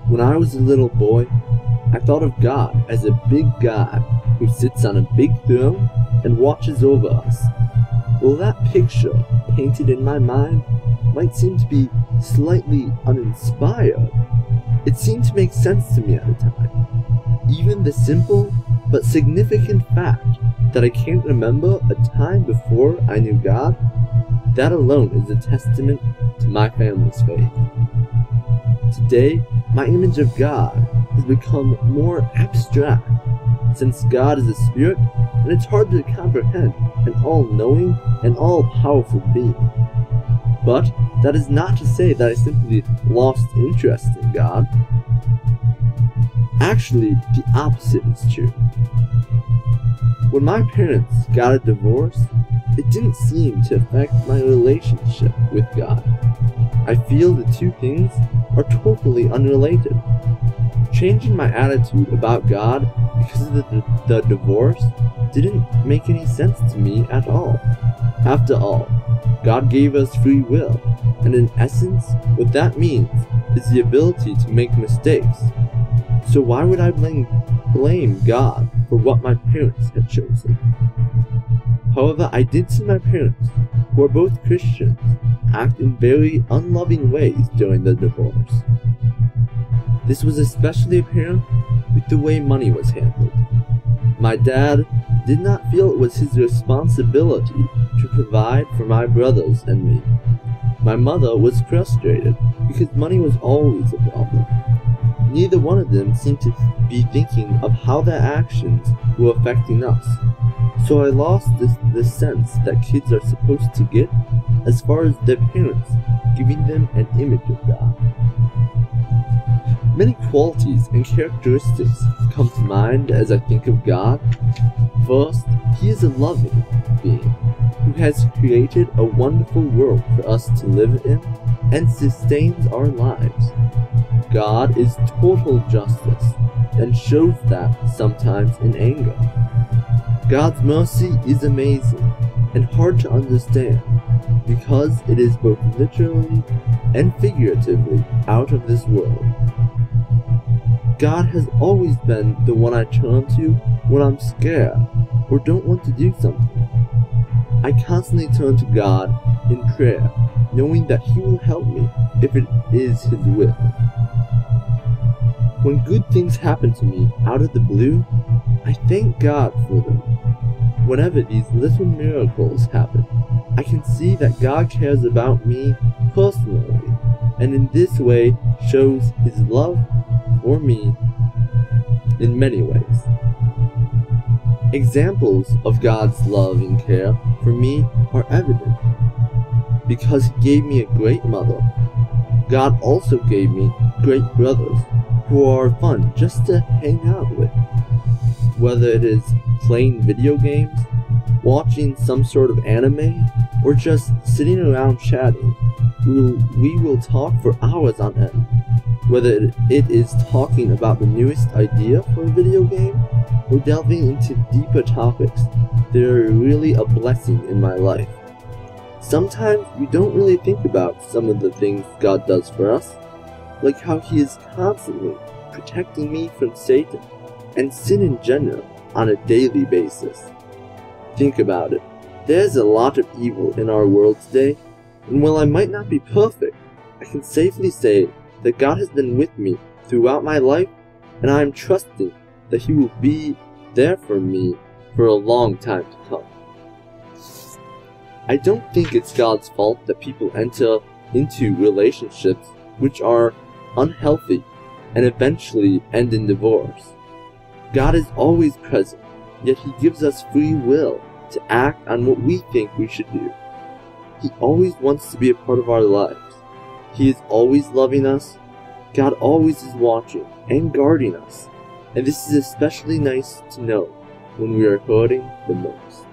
When I was a little boy, I thought of God as a big guy who sits on a big throne and watches over us. Well, that picture painted in my mind might seem to be slightly uninspired. It seemed to make sense to me at the time. Even the simple but significant fact that I can't remember a time before I knew God, that alone is a testament to my family's faith. Today, my image of God has become more abstract, since God is a spirit and it's hard to comprehend an all-knowing and all-powerful being. But that is not to say that I simply lost interest in God. Actually, the opposite is true. When my parents got a divorce, it didn't seem to affect my relationship with God. I feel the two things are totally unrelated. Changing my attitude about God because of the divorce didn't make any sense to me at all. After all, God gave us free will, and in essence, what that means is the ability to make mistakes. So why would I blame God for what my parents had chosen? However, I did see my parents, who are both Christians, act in very unloving ways during the divorce. This was especially apparent with the way money was handled. My dad did not feel it was his responsibility to provide for my brothers and me. My mother was frustrated because money was always a problem. Neither one of them seemed to be thinking of how their actions were affecting us. So I lost the sense that kids are supposed to get as far as their parents giving them an image of God. Many qualities and characteristics come to mind as I think of God. First, He is a loving being who has created a wonderful world for us to live in and sustains our lives. God is total justice and shows that sometimes in anger. God's mercy is amazing and hard to understand because it is both literally and figuratively out of this world. God has always been the one I turn to when I'm scared or don't want to do something. I constantly turn to God in prayer, knowing that He will help me if it is His will. When good things happen to me out of the blue, I thank God for them. Whenever these little miracles happen, I can see that God cares about me personally, and in this way shows His love for me in many ways. Examples of God's love and care for me are evident. Because He gave me a great mother, God also gave me great brothers who are fun just to hang out with. Whether it is playing video games, watching some sort of anime, or just sitting around chatting, we will talk for hours on end. Whether it is talking about the newest idea for a video game, or delving into deeper topics, they are really a blessing in my life. Sometimes we don't really think about some of the things God does for us, like how He is constantly protecting me from Satan and sin in general on a daily basis. Think about it. There's a lot of evil in our world today, and while I might not be perfect, I can safely say that God has been with me throughout my life, and I am trusting that He will be there for me for a long time to come. I don't think it's God's fault that people enter into relationships which are unhealthy and eventually end in divorce. God is always present, yet He gives us free will to act on what we think we should do. He always wants to be a part of our lives. He is always loving us. God always is watching and guarding us. And this is especially nice to know when we are hurting the most.